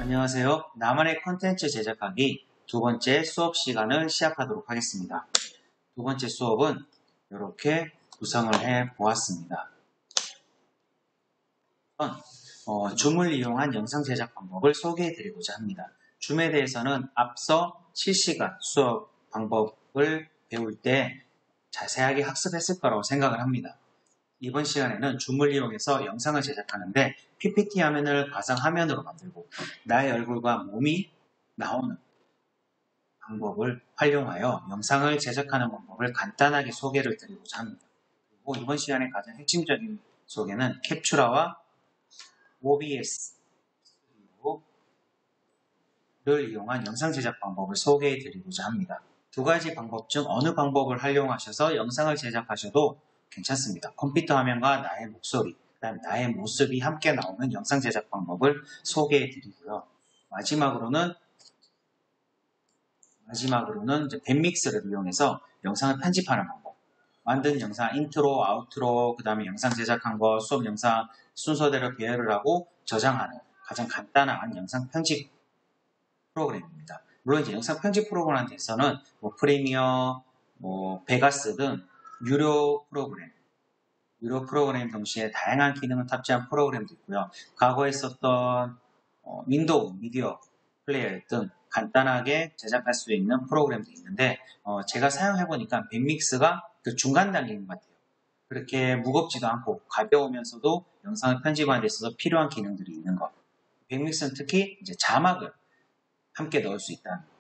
안녕하세요. 나만의 컨텐츠 제작하기 두 번째 수업 시간을 시작하도록 하겠습니다. 두 번째 수업은 이렇게 구성을 해 보았습니다. 줌을 이용한 영상 제작 방법을 소개해 드리고자 합니다. 줌에 대해서는 앞서 실시간 수업 방법을 배울 때 자세하게 학습했을 거라고 생각을 합니다. 이번 시간에는 줌을 이용해서 영상을 제작하는데 PPT 화면을 가상화면으로 만들고 나의 얼굴과 몸이 나오는 방법을 활용하여 영상을 제작하는 방법을 간단하게 소개를 드리고자 합니다. 그리고 이번 시간의 가장 핵심적인 소개는 캡처라와 OBS를 이용한 영상 제작 방법을 소개해 드리고자 합니다. 두 가지 방법 중 어느 방법을 활용하셔서 영상을 제작하셔도 괜찮습니다. 컴퓨터 화면과 나의 목소리, 그다음 나의 모습이 함께 나오는 영상 제작 방법을 소개해 드리고요. 마지막으로는 이제 밴믹스를 이용해서 영상을 편집하는 방법. 만든 영상 인트로, 아우트로, 그 다음에 영상 제작한 거, 수업 영상 순서대로 배열을 하고 저장하는 가장 간단한 영상 편집 프로그램입니다. 물론 이제 영상 편집 프로그램에서는 프리미어, 베가스 등 유료 프로그램 동시에 다양한 기능을 탑재한 프로그램도 있고요. 과거에 썼던 윈도우 미디어 플레이어 등 간단하게 제작할 수 있는 프로그램도 있는데 제가 사용해보니까 밴믹스가 그 중간 단계인 것 같아요. 그렇게 무겁지도 않고 가벼우면서도 영상을 편집하는 데 있어서 필요한 기능들이 있는 것. 밴믹스는 특히 이제 자막을 함께 넣을 수 있다는 것.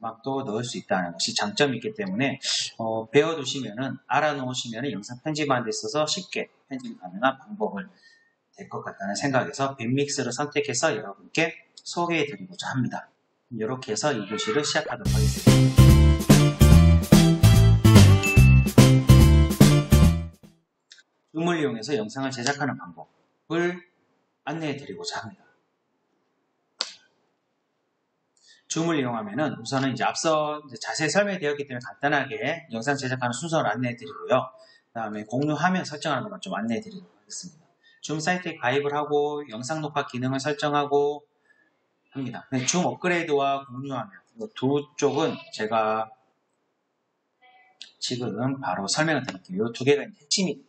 자막도 넣을 수 있다는 것이 장점이 있기 때문에 배워두시면은 알아놓으시면은 영상 편집하는 데 있어서 쉽게 편집 가능한 방법을 될 것 같다는 생각에서 밴믹스를 선택해서 여러분께 소개해 드리고자 합니다. 이렇게 해서 이 교시를 시작하도록 하겠습니다. 줌을 이용해서 영상을 제작하는 방법을 안내해 드리고자 합니다. 줌을 이용하면은 우선은 이제 앞서 자세히 설명이 되었기 때문에 간단하게 영상 제작하는 순서를 안내해 드리고요. 그 다음에 공유 화면 설정하는 것만 좀 안내해 드리도록 하겠습니다. 줌 사이트에 가입을 하고 영상 녹화 기능을 설정하고 합니다. 줌 업그레이드와 공유 화면 두 쪽은 제가 지금 바로 설명을 드릴게요. 이 두 개가 핵심이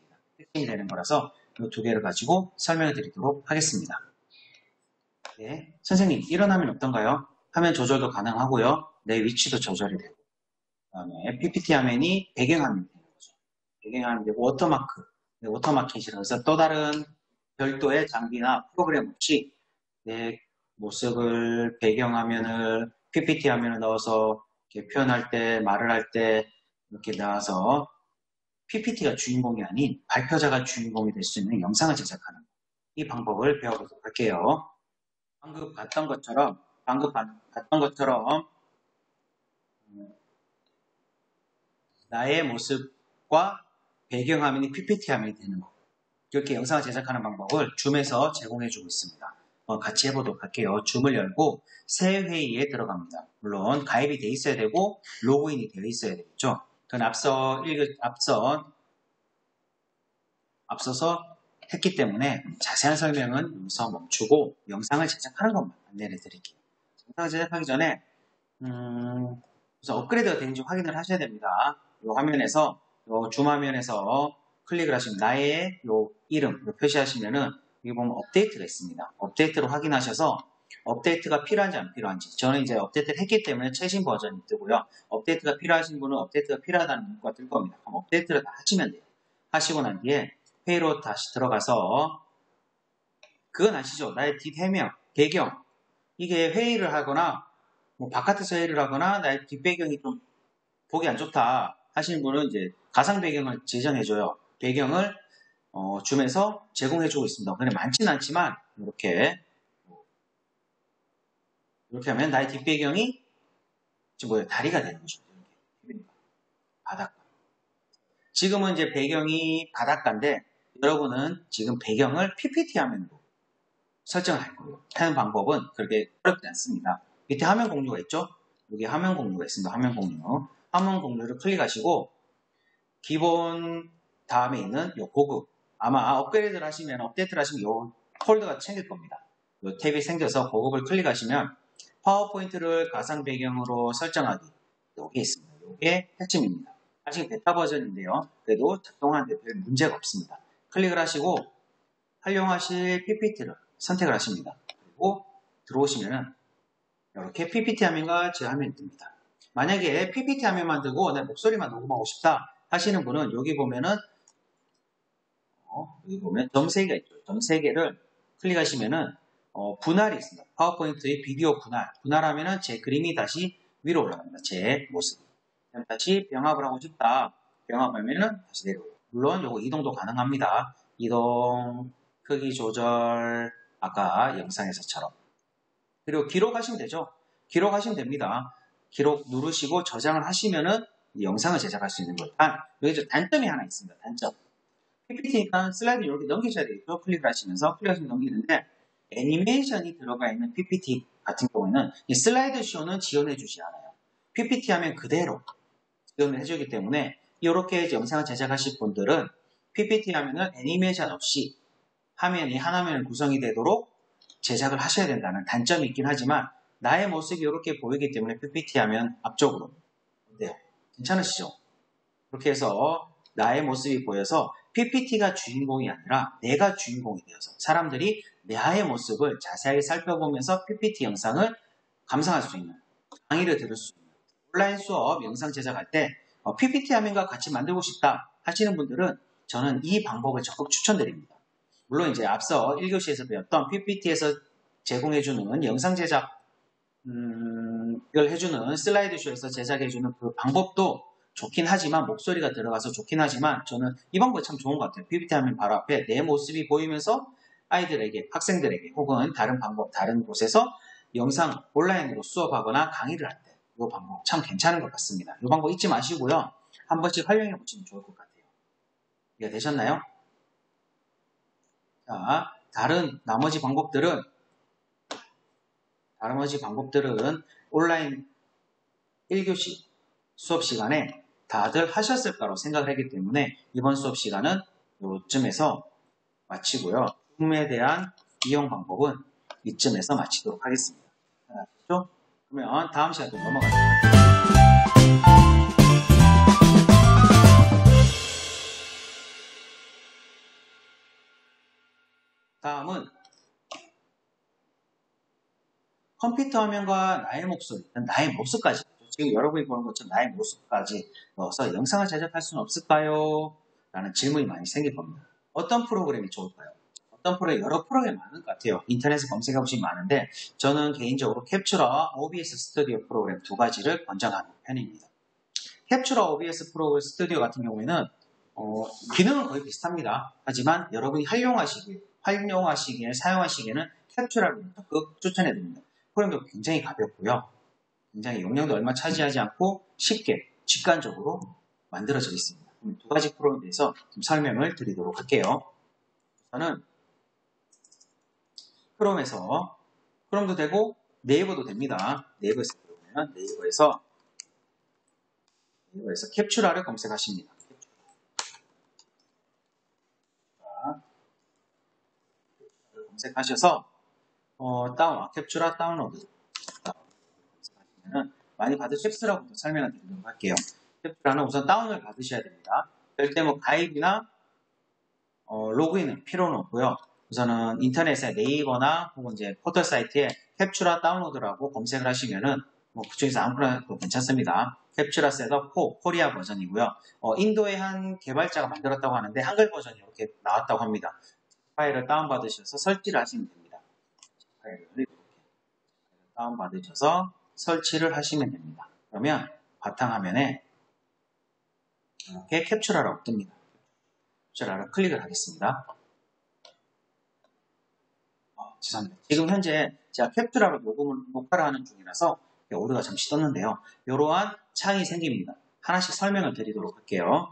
되는 거라서 이 두 개를 가지고 설명을 드리도록 하겠습니다. 네, 선생님 이런 화면 어떤가요? 화면 조절도 가능하고요. 내 위치도 조절이 되고 그다음에 PPT 화면이 배경화면이 되는 거죠. 배경화면이 되고 워터마켓이라서 또 다른 별도의 장비나 프로그램 없이 내 모습을 배경화면을 PPT 화면을 넣어서 이렇게 표현할 때 말을 할 때 이렇게 나와서 PPT가 주인공이 아닌 발표자가 주인공이 될 수 있는 영상을 제작하는 이 방법을 배워보도록 할게요. 방금 봤던 것처럼 나의 모습과 배경화면이 PPT 화면이 되는 거. 이렇게 영상을 제작하는 방법을 줌에서 제공해주고 있습니다. 같이 해보도록 할게요. 줌을 열고 새 회의에 들어갑니다. 물론 가입이 돼 있어야 되고 로그인이 되어 있어야 되겠죠. 그건 앞서서 했기 때문에 자세한 설명은 여기서 멈추고 영상을 제작하는 것만 안내를 드릴게요. 영상을 제작하기 전에 우선 업그레이드가 되는지 확인을 하셔야 됩니다. 이 화면에서 줌 화면에서 클릭을 하시면 나의 이름 표시하시면은 여기 보면 업데이트가 있습니다. 업데이트를 확인하셔서 업데이트가 필요한지 안 필요한지 저는 이제 업데이트를 했기 때문에 최신 버전이 뜨고요. 업데이트가 필요하신 분은 업데이트가 필요하다는 문구가 뜰 겁니다. 그럼 업데이트를 다 하시면 돼요. 하시고 난 뒤에 회의로 다시 들어가서 그건 아시죠? 나의 뒷해명, 배경 이게 회의를 하거나 바깥에서 회의를 하거나 나의 뒷배경이 좀 보기 안 좋다 하시는 분은 이제 가상 배경을 제정해줘요. 배경을 줌에서 제공해주고 있습니다. 근데 많지는 않지만 이렇게 하면 나의 뒷배경이 다리가 되는 거죠. 바닷가. 지금은 이제 배경이 바닷가인데 여러분은 지금 배경을 PPT 화면으로 설정을 할 거예요. 하는 방법은 그렇게 어렵지 않습니다. 밑에 화면 공유가 있죠? 여기 화면 공유가 있습니다. 화면 공유를 클릭하시고 기본 다음에 있는 요 고급 아마 업그레이드를 하시면 업데이트를 하시면 요 폴더가 챙길 겁니다. 이 탭이 생겨서 그걸 클릭하시면 파워포인트를 가상 배경으로 설정하기 여기 있습니다. 이게 핵심입니다. 아직 베타 버전인데요. 그래도 작동하는데 별 문제가 없습니다. 클릭을 하시고 활용하실 PPT를 선택을 하십니다. 그리고 들어오시면은 이렇게 PPT 화면과 제 화면이 뜹니다. 만약에 PPT 화면만 들고 내 목소리만 녹음하고 싶다 하시는 분은 여기 보면은 여기 보면 점 3개가 있죠. 점 3개를 클릭하시면은 분할이 있습니다. 파워포인트의 비디오 분할. 분할하면은 제 그림이 다시 위로 올라갑니다. 제 모습이. 다시 병합을 하고 싶다. 병합하면은 다시 내려오고. 물론 요거 이동도 가능합니다. 이동, 크기 조절, 아까 영상에서처럼. 그리고 기록하시면 되죠. 기록하시면 됩니다. 기록 누르시고 저장을 하시면은 이 영상을 제작할 수 있는 거예요. 여기 단점이 하나 있습니다. 단점. PPT니까 슬라이드 이렇게 넘기셔야 되겠죠. 클릭을 하시면서 클릭하시면 넘기는데 애니메이션이 들어가 있는 PPT 같은 경우에는 이 슬라이드 쇼는 지원해 주지 않아요. PPT 하면 그대로 지원을 해주기 때문에 이렇게 영상을 제작하실 분들은 PPT 하면은 애니메이션 없이 화면이 한 화면을 구성이 되도록 제작을 하셔야 된다는 단점이 있긴 하지만 나의 모습이 이렇게 보이기 때문에 PPT 하면 앞쪽으로 어때요? 괜찮으시죠? 그렇게 해서 나의 모습이 보여서 PPT가 주인공이 아니라 내가 주인공이 되어서 사람들이 나의 모습을 자세하게 살펴보면서 PPT 영상을 감상할 수 있는, 강의를 들을 수 있는 온라인 수업 영상 제작할 때 PPT 화면과 같이 만들고 싶다 하시는 분들은 저는 이 방법을 적극 추천드립니다. 물론 이제 앞서 1교시에서 배웠던 PPT에서 제공해주는 영상 제작 이걸 해주는 슬라이드쇼에서 제작해주는 그 방법도 좋긴 하지만 목소리가 들어가서 좋긴 하지만 저는 이 방법이 참 좋은 것 같아요. PPT 화면 바로 앞에 내 모습이 보이면서 아이들에게, 학생들에게 혹은 다른 방법, 다른 곳에서 영상 온라인으로 수업하거나 강의를 할 때 이 방법 참 괜찮은 것 같습니다. 이 방법 잊지 마시고요. 한 번씩 활용해 보시면 좋을 것 같아요. 이해가 되셨나요? 자, 나머지 방법들은 온라인 1교시 수업 시간에 다들 하셨을 거라고 생각을 하기 때문에 이번 수업 시간은 이쯤에서 마치고요. 줌에 대한 이용 방법은 이쯤에서 마치도록 하겠습니다. 알았죠? 그러면 다음 시간으로 넘어가도록 하겠습니다. 다음은 컴퓨터 화면과 나의 목소리, 나의 모습까지 지금 여러분이 보는 것처럼 나의 모습까지 넣어서 영상을 제작할 수는 없을까요? 라는 질문이 많이 생길 겁니다. 어떤 프로그램이 좋을까요? 어떤 프로그램, 여러 프로그램이 많은 것 같아요. 인터넷에 검색해 보시면 많은데 저는 개인적으로 캡처라, OBS 스튜디오 프로그램 두 가지를 권장하는 편입니다. 캡처라, OBS 프로그램 스튜디오 같은 경우에는 기능은 거의 비슷합니다. 하지만 여러분이 활용하시기에 사용하시기에는 캡처라를 적극 추천해 드립니다. 프로그램도 굉장히 가볍고요. 굉장히 용량도 얼마 차지하지 않고 쉽게 직관적으로 만들어져 있습니다. 두 가지 프로그램에 대해서 좀 설명을 드리도록 할게요. 저는 크롬도 되고 네이버도 됩니다. 네이버에서 들어오면 네이버에서 캡처라를 검색하십니다. 검색하셔서 캡처라 다운로드 검색하시면 많이 받으실 캡처라부터 설명을 드리도록 할게요. 캡처라는 우선 다운을 받으셔야 됩니다. 절대 가입이나 로그인은 필요는 없고요. 우선은 인터넷에 네이버나 혹은 이제 포털 사이트에 캡처라 다운로드라고 검색을 하시면은 그쪽에서 아무거나 괜찮습니다. 캡처라 셋업 4 코리아 버전이고요. 인도의 한 개발자가 만들었다고 하는데 한글 버전이 이렇게 나왔다고 합니다. 파일을 다운받으셔서 설치를 하시면 됩니다. 파일을 이렇게 다운받으셔서 설치를 하시면 됩니다. 그러면 바탕화면에 이렇게 캡처라라고 뜹니다. 캡처라를 클릭을 하겠습니다. 죄송합니다. 지금 현재 제가 캡처라로 녹화를 하는 중이라서 오류가 잠시 떴는데요. 이러한 창이 생깁니다. 하나씩 설명을 드리도록 할게요.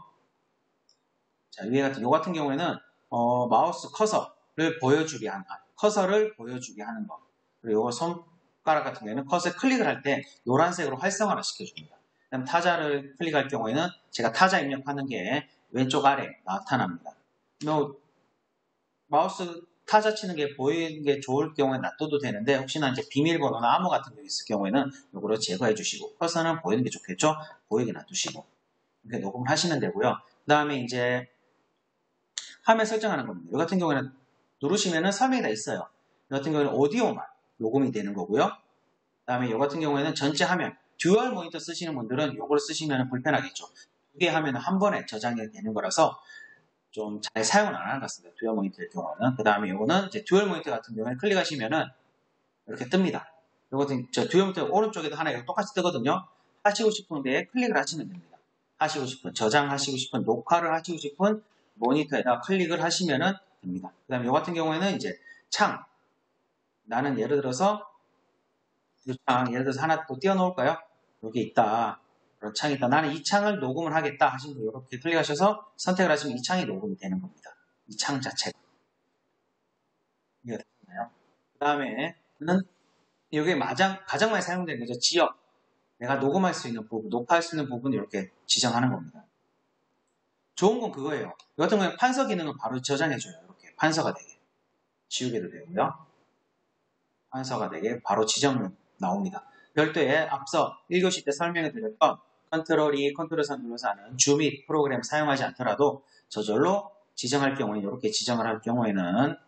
자, 요 같은 경우에는 마우스 커서를 보여주게 하는 거. 그리고 손가락 같은 경우에는 커서에 클릭을 할 때 노란색으로 활성화를 시켜줍니다. 그다음 타자를 클릭할 경우에는 제가 타자 입력하는 게 왼쪽 아래 나타납니다. 마우스 타자 치는 게 보이는 게 좋을 경우에 놔둬도 되는데 혹시나 이제 비밀번호나 암호 같은 게 있을 경우에는 이거로 제거해 주시고 커서는 보이는 게 좋겠죠? 보이게 놔두시고 이렇게 녹음을 하시면 되고요. 그 다음에 이제 화면 설정하는 겁니다. 이 같은 경우에는 누르시면은 설명이 다 있어요. 이 같은 경우에는 오디오만 녹음이 되는 거고요. 그 다음에 이 같은 경우에는 전체 화면 듀얼 모니터 쓰시는 분들은 이걸 쓰시면 불편하겠죠. 두 개 화면은 한 번에 저장이 되는 거라서 좀 잘 사용을 안 하는 것 같습니다. 듀얼 모니터의 경우는. 그 다음에 이거는 이제 듀얼 모니터 같은 경우에 클릭하시면은 이렇게 뜹니다. 이것은 저 듀얼 모니터 오른쪽에도 하나 똑같이 뜨거든요. 하시고 싶은 데에 클릭을 하시면 됩니다. 하시고 싶은, 저장하시고 싶은, 녹화를 하시고 싶은 모니터에다 클릭을 하시면 됩니다. 그 다음에 이 같은 경우에는 이제 창. 나는 예를 들어서 이 창, 예를 들어서 하나 또 띄워놓을까요? 여기 있다. 그런 창이 있다. 나는 이 창을 녹음을 하겠다 하신 분 이렇게 클릭하셔서 선택을 하시면 이 창이 녹음이 되는 겁니다. 이 창 자체가. 이해가 되나요? 그 다음에는 이게 가장 많이 사용되는 거죠. 지역. 내가 녹음할 수 있는 부분, 녹화할 수 있는 부분을 이렇게 지정하는 겁니다. 좋은 건 그거예요. 이 같은 경우에 판서 기능은 바로 저장해줘요. 이렇게 판서가 되게. 지우개도 되고요. 판서가 되게 바로 지정 나옵니다. 별도의 앞서 1교시 때 설명해드렸던 컨트롤 2, 컨트롤 3 눌러서 하는 줌 및 프로그램 사용하지 않더라도 저절로 지정할 경우에 이렇게 지정을 할 경우에는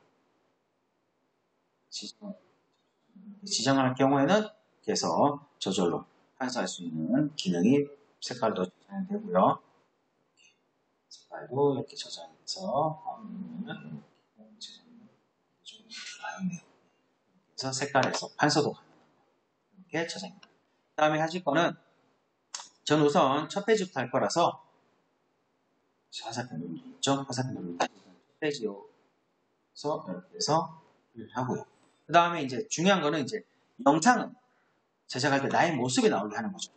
지정할 경우에는 그래서 저절로 판서할 수 있는 기능이 색깔도 저장이 되고요. 색깔도 이렇게 저장이 돼서 그래서 색깔에서 판서도 가능합니다. 이렇게 저장입니다. 그 다음에 하실 거는 전 우선 첫 페이지부터 할 거라서 화살표 누르면 있죠? 화살표 누르면 첫 페이지에서 이렇게 해서 하고요. 그 다음에 이제 중요한 거는 이제 영상은 제작할 때 나의 모습이 나오게 하는 거죠.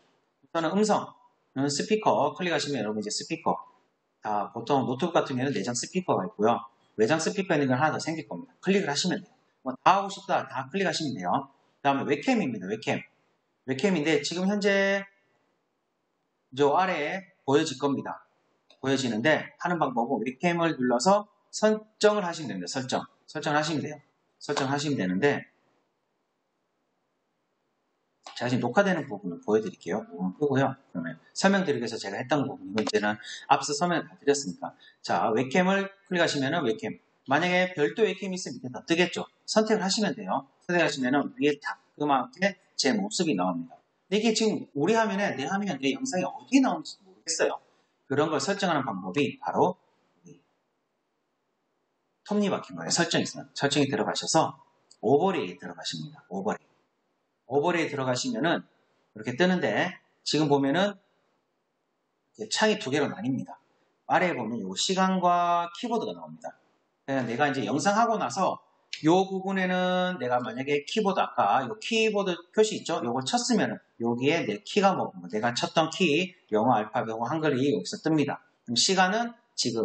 우선은 음성, 스피커 클릭하시면 여러분 이제 스피커 다 보통 노트북 같은 경우에는 내장 스피커가 있고요. 외장 스피커 있는 건 하나 더 생길 겁니다. 클릭을 하시면 돼요. 뭐 다 하고 싶다 다 클릭하시면 돼요. 그 다음에 웹캠입니다. 웹캠인데 지금 현재 저 아래에 보여질 겁니다. 보여지는데 하는 방법은 웹캠을 눌러서 설정을 하시면 됩니다. 설정을 하시면 돼요. 설정하시면 되는데 제가 지금 녹화되는 부분을 보여드릴게요. 끄고요. 그러면 설명드리기 위해서 제가 했던 부분 이제는 앞서 설명을 다 드렸으니까 자 웹캠을 클릭하시면은 웹캠 만약에 별도 웹캠이 있으면 밑에 더 뜨겠죠. 선택을 하시면 돼요. 선택하시면은 위에 자그맣게 제 모습이 나옵니다. 근데 이게 지금 우리 화면에 내 화면에 내 영상이 어디에 나오는지 모르겠어요. 그런 걸 설정하는 방법이 바로 톱니바퀴 거예요. 설정이 들어가셔서 오버레이에 들어가십니다. 오버레이 들어가시면은 이렇게 뜨는데 지금 보면은 창이 두 개로 나뉩니다. 아래에 보면 요 시간과 키보드가 나옵니다. 그러니까 내가 이제 영상 하고 나서 요 부분에는 내가 만약에 키보드 아까 요 키보드 표시 있죠? 요걸 쳤으면은 여기에 내 키가 뭐 내가 쳤던 키 영어 알파벳 한글이 여기서 뜹니다. 그럼 시간은 지금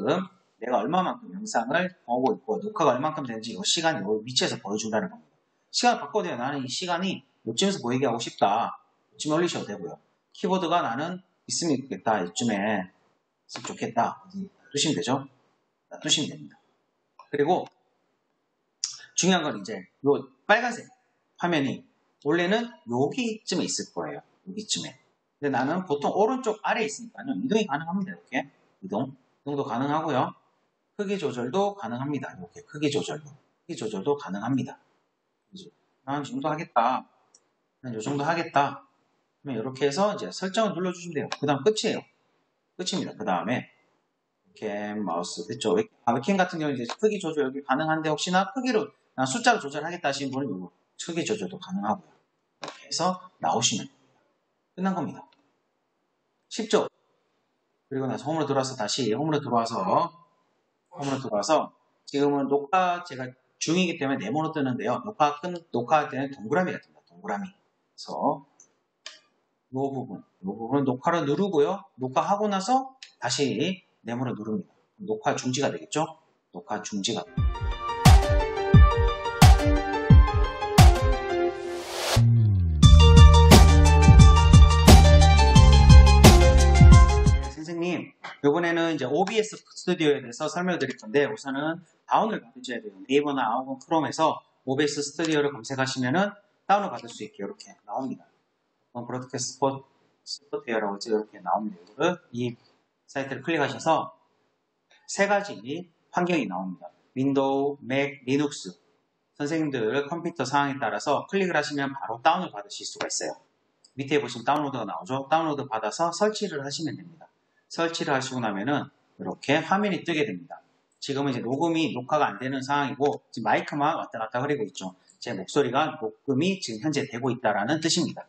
내가 얼마만큼 영상을 보고 있고 녹화가 얼마만큼 되는지 이 시간 요 위치에서 보여준다는 겁니다. 시간을 바꿔도 돼요. 나는 이 시간이 요쯤에서 보이게 하고 싶다. 요쯤에 올리셔도 되고요. 키보드가 나는 있으면 있겠다. 이쯤에 있으면 좋겠다. 놔두시면 되죠. 놔두시면 됩니다. 그리고 중요한 건 이제 요 빨간색 화면이 원래는 여기쯤에 있을 거예요. 여기쯤에. 근데 나는 보통 오른쪽 아래에 있으니까요. 이동이 가능합니다. 이렇게. 이동도 가능하고요. 크기 조절도 가능합니다. 이렇게 크기 조절도 가능합니다. 난 이 정도 하겠다. 난 이 정도 하겠다. 그러면 이렇게 해서 이제 설정을 눌러주시면 돼요. 그 다음 끝이에요. 끝입니다. 그 다음에 이렇게 마우스 됐죠. 웹캠 같은 경우는 이제 크기 조절 여기 가능한데 혹시나 크기로 난 숫자로 조절하겠다 하시는 분은 이거 크기 조절도 가능하고요. 이렇게 해서 나오시면 됩니다. 끝난 겁니다. 쉽죠? 그리고 나서 홈으로 들어와서 다시 홈으로 들어와서 지금은 녹화 제가 중이기 때문에 네모로 뜨는데요. 녹화할 때는 동그라미가 뜹니다. 동그라미. 그래서 이 부분 녹화를 누르고요. 녹화하고 나서 다시 네모로 누릅니다. 녹화 중지가 되겠죠? 녹화 중지가 됩니다. 네, 선생님, 요번에 이번에는 이제 OBS 스튜디오에 대해서 설명을 드릴 건데 우선은 다운을 받으셔야 돼요. 네이버나 아오건 크롬에서 OBS 스튜디오를 검색하시면은 다운을 받을 수 있게 이렇게 나옵니다. 브로드캐스트 소프트웨어라고 이렇게 나옵니다. 이 사이트를 클릭하셔서 세 가지 환경이 나옵니다. 윈도우, 맥, 리눅스. 선생님들 컴퓨터 상황에 따라서 클릭을 하시면 바로 다운을 받으실 수가 있어요. 밑에 보시면 다운로드가 나오죠. 다운로드 받아서 설치를 하시면 됩니다. 설치를 하시고 나면은 이렇게 화면이 뜨게 됩니다. 지금은 이제 녹화가 안 되는 상황이고 지금 마이크만 왔다 갔다 거리고 있죠. 제 목소리가 녹음이 지금 현재 되고 있다라는 뜻입니다.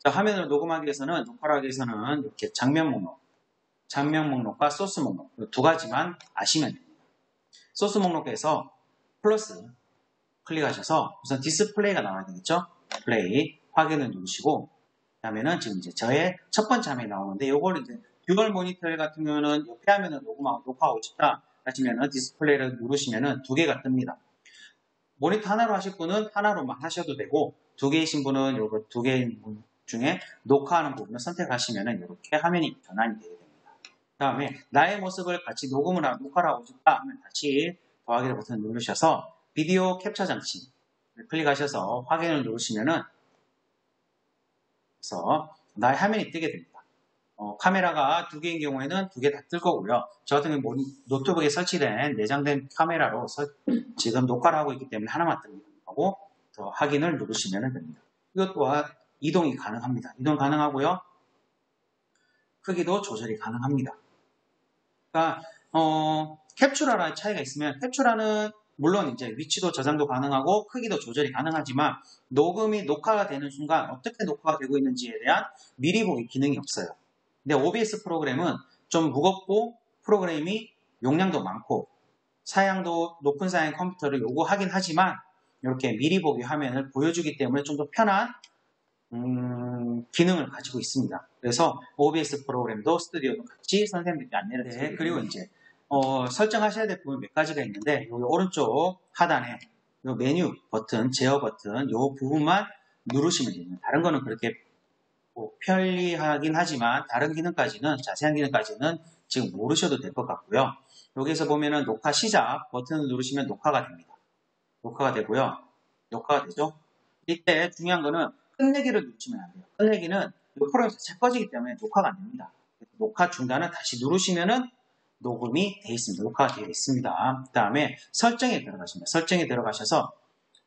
자, 화면을 녹음하기 위해서는 녹화를 하기 위해서는 이렇게 장면 목록과 소스 목록 두 가지만 아시면 됩니다. 소스 목록에서 플러스 클릭하셔서 우선 디스플레이가 나와야 되겠죠. 플레이 확인을 누르시고 그다음에는 지금 이제 저의 첫 번째 화면이 나오는데 이걸 이제 듀얼 모니터 같은 경우는 옆에 화면을 녹화하고 싶다 하시면은 디스플레이를 누르시면은 두 개가 뜹니다. 모니터 하나로 하실 분은 하나로만 하셔도 되고 두 개이신 분은 요거 두 개 중에 녹화하는 부분을 선택하시면은 이렇게 화면이 변환이 되게 됩니다. 그다음에 나의 모습을 같이 녹화를 하고 싶다 하면 다시 더하기 버튼을 누르셔서 비디오 캡처 장치를 클릭하셔서 확인을 누르시면은 그래서 나의 화면이 뜨게 됩니다. 카메라가 두 개인 경우에는 두 개 다 뜰 거고요. 저 같은 경우는 노트북에 설치된 내장된 카메라로 지금 녹화를 하고 있기 때문에 하나만 뜹니다. 하고 더 확인을 누르시면 됩니다. 이것 또한 이동이 가능합니다. 이동 가능하고요. 크기도 조절이 가능합니다. 그러니까 캡처라라는 차이가 있으면 캡처라는 물론 이제 위치도 저장도 가능하고 크기도 조절이 가능하지만 녹화가 되는 순간 어떻게 녹화가 되고 있는지에 대한 미리 보기 기능이 없어요. 근데 OBS 프로그램은 좀 무겁고 프로그램이 용량도 많고 사양도 높은 사양 컴퓨터를 요구하긴 하지만 이렇게 미리 보기 화면을 보여주기 때문에 좀 더 편한 기능을 가지고 있습니다. 그래서 OBS 프로그램도 스튜디오도 같이 선생님들께 안내를 드립니다. 그리고 이제 설정하셔야 될 부분 몇 가지가 있는데 여기 오른쪽 하단에 요 메뉴 버튼, 제어 버튼 요 부분만 누르시면 됩니다. 다른 거는 그렇게 편리하긴 하지만 다른 기능까지는 자세한 기능까지는 지금 모르셔도 될 것 같고요. 여기서 보면은 녹화 시작 버튼을 누르시면 녹화가 됩니다. 녹화가 되고요. 녹화가 되죠. 이때 중요한 거는 끝내기를 누르시면 안 돼요. 끝내기는 이 프로그램 자체 꺼지기 때문에 녹화가 안 됩니다. 녹화 중단을 다시 누르시면은 녹음이 되어 있습니다. 녹화가 되어 있습니다. 그 다음에 설정에 들어가십니다. 설정에 들어가셔서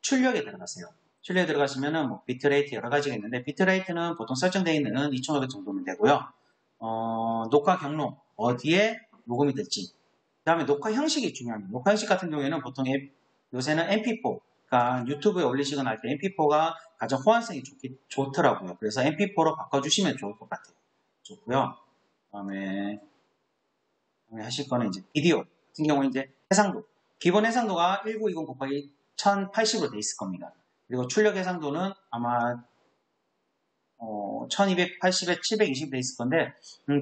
출력에 들어가세요. 출력에 들어가시면은 뭐 비트레이트 여러 가지가 있는데 비트레이트는 보통 설정되어 있는 2500 정도면 되고요. 녹화 경로 어디에 녹음이 될지. 그 다음에 녹화 형식이 중요합니다. 녹화 형식 같은 경우에는 보통 요새는 MP4 그러니까 유튜브에 올리시거나 할 때 MP4가 가장 호환성이 좋더라고요. 그래서 MP4로 바꿔주시면 좋을 것 같아요. 좋고요. 그다음에 하실 거는 이제 비디오 같은 경우는 이제 해상도. 기본 해상도가 1920 곱하기 1080으로 되어 있을 겁니다. 그리고 출력 해상도는 아마 1280에 720 되어 있을 건데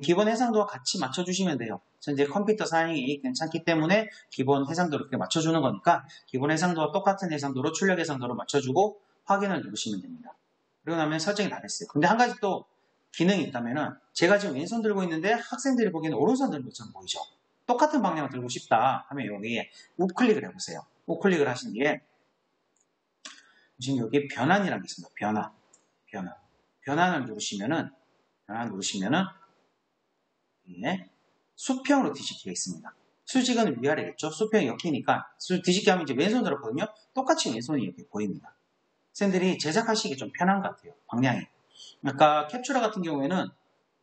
기본 해상도와 같이 맞춰주시면 돼요. 현재 컴퓨터 사양이 괜찮기 때문에 기본 해상도를 이렇게 맞춰주는 거니까 기본 해상도와 똑같은 해상도로 출력 해상도를 맞춰주고 확인을 누르시면 됩니다. 그리고 나면 설정이 다 됐어요. 근데 한 가지 또 기능이 있다면은 제가 지금 왼손 들고 있는데 학생들이 보기에는 오른손 들고 것처럼 보이죠. 똑같은 방향을 들고 싶다 하면 여기에 우클릭을 해보세요. 우클릭을 하신 뒤에 지금 여기 변환이라는 게 있습니다. 변환을 누르시면은 예, 수평으로 뒤집기가 있습니다. 수직은 위아래겠죠. 수평이 옆이니까 뒤집기 하면 이제 왼손 들었거든요. 똑같이 왼손이 이렇게 보입니다. 쌤들이 제작하시기 좀 편한 것 같아요. 방향이. 아까 캡처라 같은 경우에는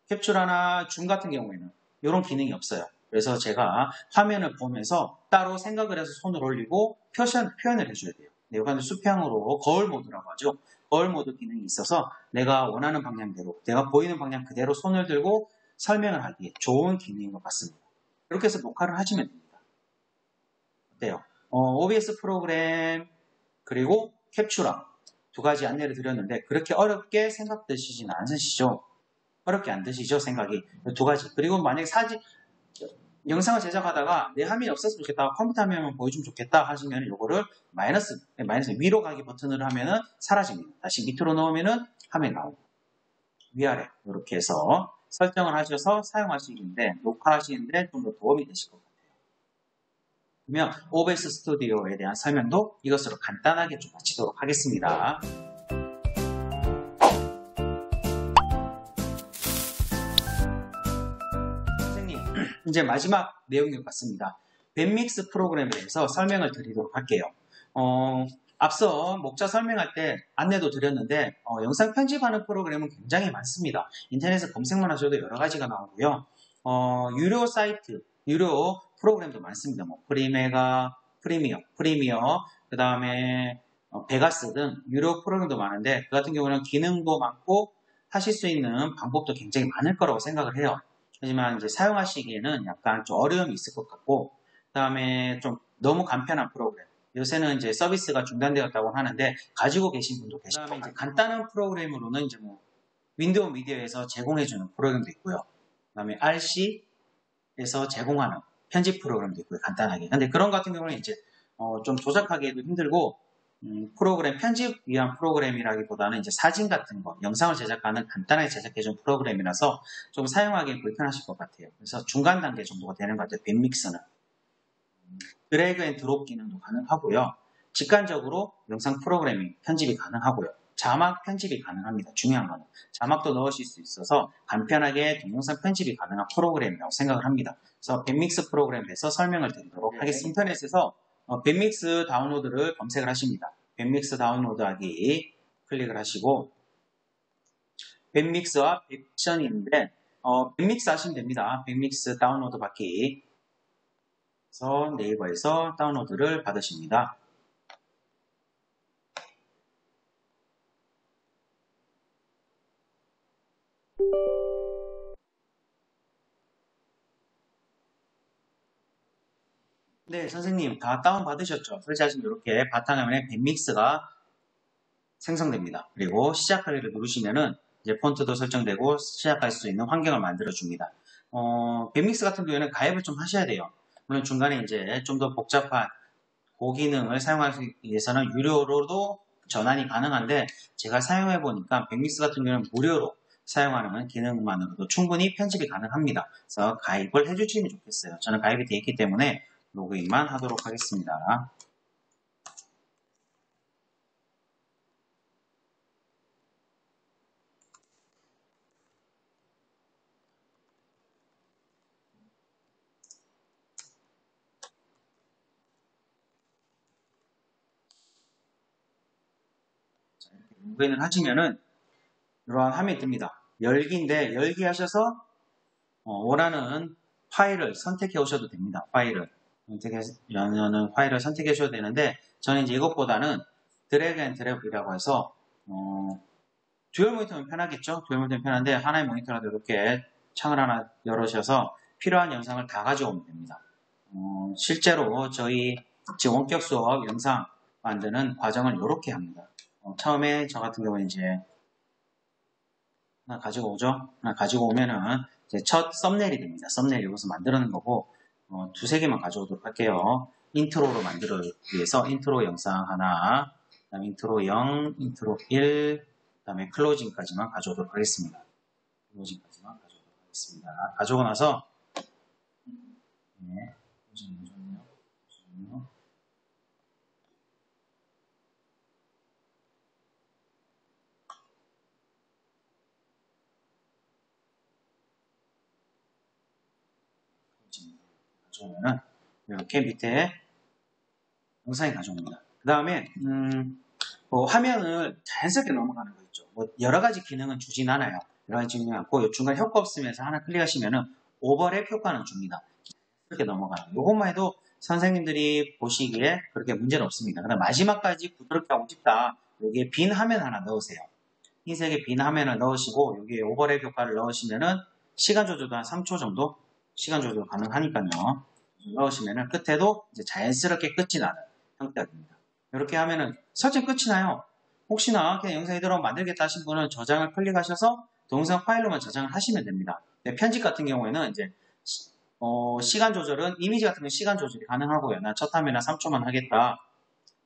캡처라나 줌 같은 경우에는 이런 기능이 없어요. 그래서 제가 화면을 보면서 따로 생각을 해서 손을 올리고 표현을 해줘야 돼요. 여기는 수평으로 거울 모드라고 하죠. 거울 모드 기능이 있어서 내가 원하는 방향대로 내가 보이는 방향 그대로 손을 들고 설명을 하기에 좋은 기능인 것 같습니다. 이렇게 해서 녹화를 하시면 됩니다. 어때요? OBS 프로그램 그리고 캡처라 두 가지 안내를 드렸는데 그렇게 어렵게 생각되시지는 않으시죠? 어렵게 안 되시죠? 생각이 두 가지. 그리고 만약에 영상을 제작하다가 내 화면이 없었으면 좋겠다, 컴퓨터 화면만 보여주면 좋겠다 하시면 이거를 마이너스 위로 가기 버튼을 하면은 사라집니다. 다시 밑으로 넣으면은 화면이 나오고 위아래 이렇게 해서 설정을 하셔서 사용하시는데 녹화하시는데 좀 더 도움이 되실 것 같아요. 그러면 OBS 스튜디오에 대한 설명도 이것으로 간단하게 좀 마치도록 하겠습니다. 선생님, 이제 마지막 내용인 것 같습니다. 밴믹스 프로그램에 대해서 설명을 드리도록 할게요. 앞서 목차 설명할 때 안내도 드렸는데 영상 편집하는 프로그램은 굉장히 많습니다. 인터넷에 검색만 하셔도 여러 가지가 나오고요. 유료 사이트, 유료 프로그램도 많습니다. 뭐 프리미어, 그 다음에 베가스 등 유료 프로그램도 많은데 그 같은 경우는 기능도 많고 하실 수 있는 방법도 굉장히 많을 거라고 생각을 해요. 하지만 이제 사용하시기에는 약간 좀 어려움이 있을 것 같고 그 다음에 좀 너무 간편한 프로그램 요새는 이제 서비스가 중단되었다고 하는데 가지고 계신 분도 계시고 그다음에 이제 간단한 프로그램으로는 이제 뭐 윈도우 미디어에서 제공해주는 프로그램도 있고요. 그다음에 RC에서 제공하는 편집 프로그램도 있고요. 간단하게. 근데 그런 같은 경우는 이제 좀 조작하기도 힘들고 프로그램 편집 위한 프로그램이라기보다는 이제 사진 같은 거, 영상을 제작하는 간단하게 제작해준 프로그램이라서 좀 사용하기 불편하실 것 같아요. 그래서 중간 단계 정도가 되는 것 같아요. 밴믹스는. 드래그 앤 드롭 기능도 가능하고요. 직관적으로 영상 프로그래밍 편집이 가능하고요. 자막 편집이 가능합니다. 중요한 거는 자막도 넣으실 수 있어서 간편하게 동영상 편집이 가능한 프로그램이라고 생각을 합니다. 그래서 밴믹스 프로그램에 대해서 설명을 드리도록 하겠습니다. 인터넷에서 밴믹스 다운로드를 검색을 하십니다. 밴믹스 다운로드하기 클릭을 하시고 밴믹스와 웹션이 있는데 밴믹스 하시면 됩니다. 밴믹스 다운로드 받기 그래서 네이버에서 다운로드를 받으십니다. 네, 선생님 다 다운받으셨죠? 설치하시면 이렇게 바탕화면에 밴믹스가 생성됩니다. 그리고 시작하기를 누르시면은 이제 폰트도 설정되고 시작할 수 있는 환경을 만들어줍니다. 밴믹스 같은 경우에는 가입을 좀 하셔야 돼요. 물론 중간에 이제 좀 더 복잡한 고기능을 사용하기 위해서는 유료로도 전환이 가능한데 제가 사용해 보니까 밴믹스 같은 경우는 무료로 사용하는 기능만으로도 충분히 편집이 가능합니다. 그래서 가입을 해주시면 좋겠어요. 저는 가입이 되어 있기 때문에 로그인만 하도록 하겠습니다. 자, 이렇게 로그인을 하시면은 이러한 화면이 뜹니다. 열기인데 열기 하셔서 원하는 파일을 선택해 오셔도 됩니다. 파일을 연연은 파일을 선택해 주셔도 되는데 저는 이제 이것보다는 드래그 앤 드롭이라고 해서 듀얼 모니터는 편하겠죠? 듀얼 모니터는 편한데 하나의 모니터라도 이렇게 창을 하나 열으셔서 필요한 영상을 다 가져오면 됩니다. 실제로 저희 지금 원격 수업 영상 만드는 과정을 이렇게 합니다. 처음에 저 같은 경우는 이제 하나 가지고 오죠? 하나 가지고 오면은 이제 첫 썸네일이 됩니다. 썸네일 여기서 만드는 거고 두세 개만 가져오도록 할게요. 인트로로 만들기 위해서 인트로 영상 하나, 그다음에 인트로 0, 인트로 1, 그다음에 클로징까지만 가져오도록 하겠습니다. 클로징까지만 가져오도록 하겠습니다. 가져오고 나서 네, 잠시만요. 가져오면은 이렇게 밑에 영상이 가져옵니다. 그 다음에 화면을 자연스럽게 넘어가는 거 있죠. 뭐 여러 가지 기능은 주진 않아요. 여러 가지 기능이 않고 중간 효과 없으면서 하나 클릭하시면은 오버랩 효과는 줍니다. 이렇게 넘어가는 요것만 해도 선생님들이 보시기에 그렇게 문제는 없습니다. 그다음 마지막까지 부드럽게 하고 싶다. 여기에 빈 화면 하나 넣으세요. 흰색의 빈 화면을 넣으시고 여기에 오버랩 효과를 넣으시면은 시간 조절도 한 3초 정도 시간 조절 가능하니까요. 넣으시면은 끝에도 이제 자연스럽게 끝이 나는 형태가 됩니다. 이렇게 하면은 설정 끝이 나요. 혹시나 그냥 영상이 들어오면 만들겠다 하신 분은 저장을 클릭하셔서 동영상 파일로만 저장을 하시면 됩니다. 편집 같은 경우에는 이제 시간 조절은 이미지 같은 경우 시간 조절이 가능하고요. 난 첫 화면에 3초만 하겠다.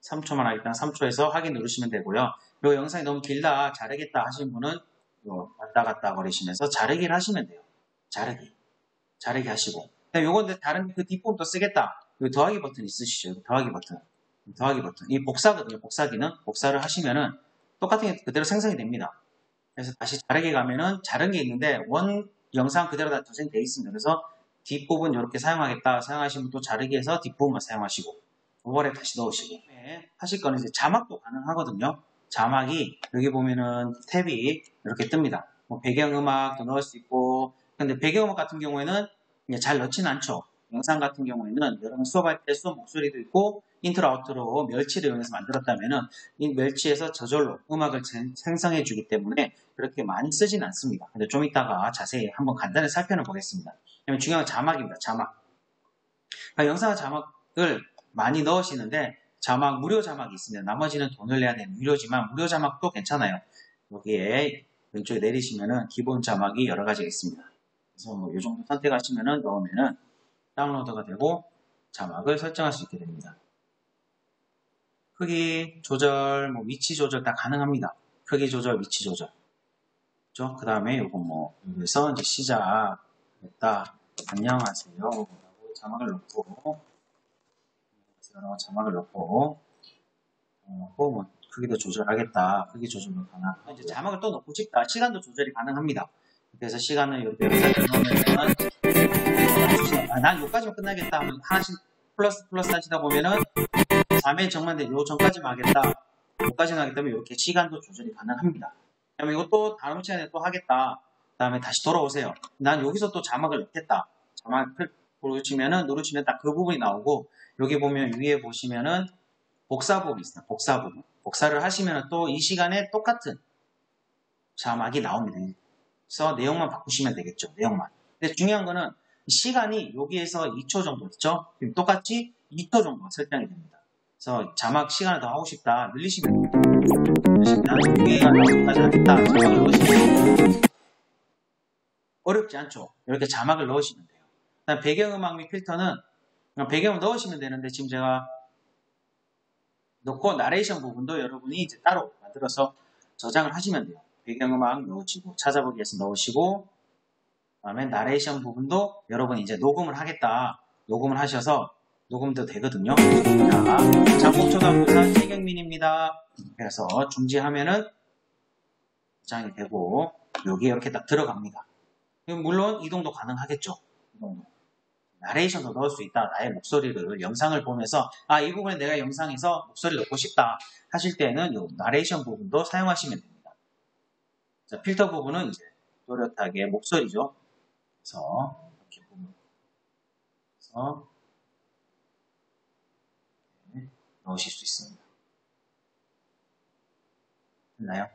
3초만 하겠다. 3초에서 확인 누르시면 되고요. 그리고 영상이 너무 길다, 자르겠다 하신 분은 왔다 갔다 거리시면서 자르기를 하시면 돼요. 자르기 하시고. 요건데 다른 그 뒷부분도 쓰겠다. 요 더하기 버튼 있으시죠? 더하기 버튼. 이 복사거든요. 복사기는. 복사를 하시면은 똑같은 게 그대로 생성이 됩니다. 그래서 다시 자르기 가면은 자른 게 있는데 원 영상 그대로 다 저장되어 있습니다. 그래서 뒷부분 이렇게 사용하겠다. 사용하시면 또 자르기해서 뒷부분만 사용하시고 오버랩 다시 넣으시고 하실 거는 이제 자막도 가능하거든요. 자막이 여기 보면은 탭이 이렇게 뜹니다. 뭐 배경음악도 넣을 수 있고 근데 배경음악 같은 경우에는 잘 넣지는 않죠. 영상 같은 경우에는 여러분 수업할 때 수업 목소리도 있고 인트로 아우트로 멸치를 이용해서 만들었다면은 이 멸치에서 저절로 음악을 생성해 주기 때문에 그렇게 많이 쓰진 않습니다. 근데 좀 이따가 자세히 한번 간단히 살펴는 보겠습니다. 그러면 중요한 건 자막입니다. 자막. 그러니까 영상 자막을 많이 넣으시는데 자막 무료 자막이 있으면 나머지는 돈을 내야 되는 무료지만 무료 자막도 괜찮아요. 여기에 왼쪽에 내리시면은 기본 자막이 여러 가지가 있습니다. 그래서 뭐 이 정도 선택하시면은 넣으면은 다운로드가 되고 자막을 설정할 수 있게 됩니다. 크기 조절, 뭐 위치 조절 다 가능합니다. 크기 조절, 위치 조절. 그죠? 그 다음에 요거 뭐 여기서 이제 시작했다. 안녕하세요. 라고 자막을 넣고 뭐 크기도 조절하겠다. 크기 조절도 가능. 이제 자막을 또 넣고 싶다. 시간도 조절이 가능합니다. 그래서 시간을 이렇게 넣으면 난 여기까지만 끝나겠다 하면 하나씩 플러스 하시다 보면은 3회 정만데 요 전까지만 하겠다. 요까지만 하겠다면 이렇게 시간도 조절이 가능합니다. 그러면 이것도 다음 시간에 또 하겠다. 그 다음에 다시 돌아오세요. 난 여기서 또 자막을 넣겠다. 자막을 누르시면 딱 그 부분이 나오고 여기 보면 위에 보시면은 복사 부분이 있습니다. 복사 부분. 복사를 하시면 또 이 시간에 똑같은 자막이 나옵니다. 그래서 내용만 바꾸시면 되겠죠. 내용만. 근데 중요한 거는 시간이 여기에서 2초 정도 있죠. 그럼 똑같이 2초 정도 설정이 됩니다. 그래서 자막 시간을 더 하고 싶다. 늘리시면 됩니다. 여기가 나오기까지 하겠다. 자막을 넣으시면 어렵지 않죠. 이렇게 자막을 넣으시면 돼요. 그다음 배경음악 및 필터는 배경을 넣으시면 되는데 지금 제가 넣고 나레이션 부분도 여러분이 이제 따로 만들어서 저장을 하시면 돼요. 배경음악 넣으시고 찾아보기에서 넣으시고 그다음에 나레이션 부분도 여러분이 이제 녹음을 하겠다. 녹음을 하셔서 녹음도 되거든요. 자, 장곡초등학교사 최경민입니다. 그래서 중지하면은 저장이 되고 여기에 이렇게 딱 들어갑니다. 물론 이동도 가능하겠죠. 이동도. 나레이션도 넣을 수 있다. 나의 목소리를 영상을 보면서 이 부분에 내가 영상에서 목소리를 넣고 싶다 하실 때는 이 나레이션 부분도 사용하시면 됩니다. 자, 필터 부분은 이제 또렷하게 목소리죠. 그래서 이렇게 보면서 넣으실 수 있습니다. 됐나요?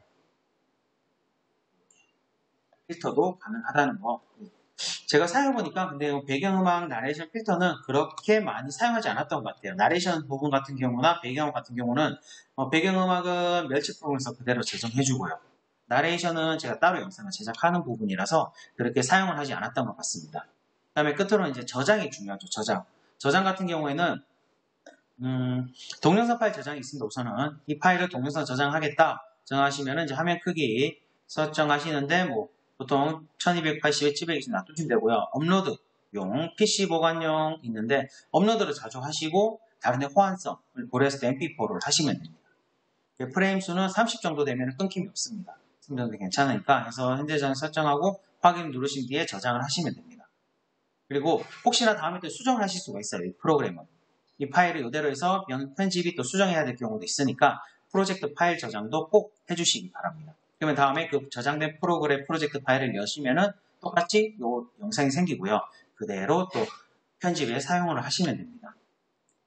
필터도 가능하다는 거. 제가 사용해보니까 근데 배경음악 나레이션 필터는 그렇게 많이 사용하지 않았던 것 같아요. 나레이션 부분 같은 경우나 배경음악 같은 경우는 배경음악은 멸치 프로그램에서 그대로 제공해주고요. 나레이션은 제가 따로 영상을 제작하는 부분이라서 그렇게 사용을 하지 않았던 것 같습니다. 그 다음에 끝으로는 이제 저장이 중요하죠. 저장 같은 경우에는 동영상 파일 저장이 있습니다. 우선은 이 파일을 동영상 저장하겠다 정하시면 이제 화면 크기 설정하시는데 뭐 보통 1280에 720 놔두시면 되고요. 업로드용, PC 보관용 있는데 업로드를 자주 하시고 다른데 호환성을 고려해서 MP4를 하시면 됩니다. 프레임 수는 30 정도 되면 끊김이 없습니다. 30 정도 괜찮으니까 해서 현재 저장 설정하고 확인 누르신 뒤에 저장을 하시면 됩니다. 그리고 혹시나 다음에 또 수정을 하실 수가 있어요. 이 프로그램은. 이 파일을 이대로 해서 편집이 또 수정해야 될 경우도 있으니까 프로젝트 파일 저장도 꼭 해주시기 바랍니다. 그러면 다음에 그 저장된 프로그램 프로젝트 파일을 여시면은 똑같이 이 영상이 생기고요. 그대로 또 편집에 사용을 하시면 됩니다.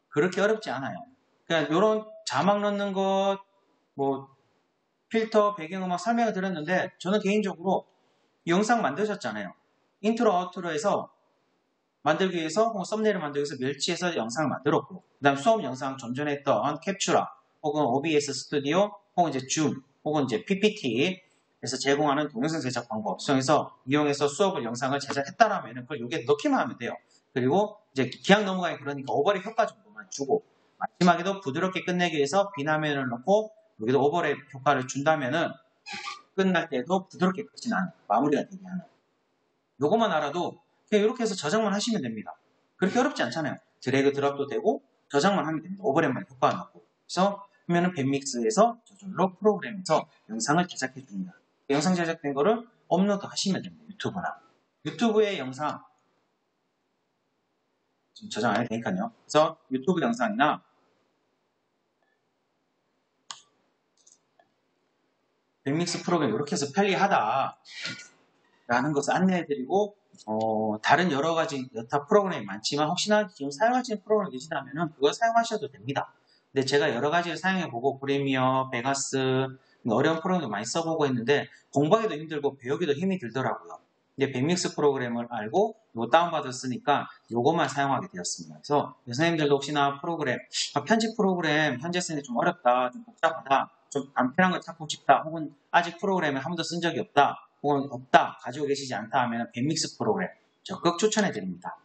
그렇게 어렵지 않아요. 그냥 이런 자막 넣는 것, 뭐 필터, 배경음악 설명을 드렸는데 저는 개인적으로 영상 만드셨잖아요. 인트로, 아우트로에서 만들기 위해서 썸네일을 만들기 위해서 멸치에서 영상을 만들었고 그 다음 수업 영상 좀 전에 했던 캡츄라 혹은 OBS 스튜디오 혹은 이제 줌 혹은 이제 PPT에서 제공하는 동영상 제작 방법 수정해서 이용해서 수업을 영상을 제작했다라면 그걸 여기에 넣기만 하면 돼요. 그리고 이제 기왕 넘어가니 그러니까 오버랩 효과 정도만 주고 마지막에도 부드럽게 끝내기 위해서 비나면을 넣고 여기도 오버랩 효과를 준다면은 끝날 때도 부드럽게 끝이 나는, 마무리가 되게 하는. 요것만 알아도 그냥 이렇게 해서 저장만 하시면 됩니다. 그렇게 어렵지 않잖아요. 드래그 드랍도 되고 저장만 하면 됩니다. 오버랩만 효과가 나고. 그래서 하면은 밴믹스에서 저절로 프로그램에서 영상을 제작해 줍니다. 영상 제작된 거를 업로드 하시면 됩니다. 유튜브나. 유튜브의 영상 지금 저장 안 해도 되니까요. 그래서 유튜브 영상이나 밴믹스 프로그램 이렇게 해서 편리하다 라는 것을 안내해드리고 다른 여러 가지 여타 프로그램이 많지만 혹시나 지금 사용하시는 프로그램이 계시다면 그걸 사용하셔도 됩니다. 근데 제가 여러 가지를 사용해보고 프리미어, 베가스 어려운 프로그램도 많이 써보고 했는데 공부하기도 힘들고 배우기도 힘이 들더라고요. 근데 밴믹스 프로그램을 알고 이거 다운받았으니까 이것만 사용하게 되었습니다. 그래서 선생님들도 혹시나 프로그램, 편집 프로그램 현재 쓰는 게 좀 어렵다, 좀 복잡하다, 좀 간편한 걸 찾고 싶다, 혹은 아직 프로그램을 한 번도 쓴 적이 없다, 혹은 없다, 가지고 계시지 않다 하면 밴믹스 프로그램 적극 추천해 드립니다.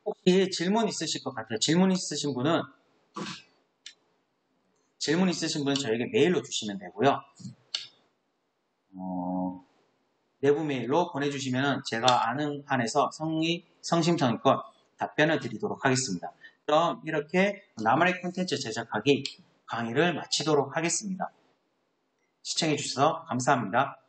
혹시 질문 있으실 것 같아요. 질문 있으신 분은 저에게 메일로 주시면 되고요. 내부 메일로 보내주시면 제가 아는 한에서 성심성의껏 답변을 드리도록 하겠습니다. 그럼 이렇게 나만의 콘텐츠 제작하기 강의를 마치도록 하겠습니다. 시청해 주셔서 감사합니다.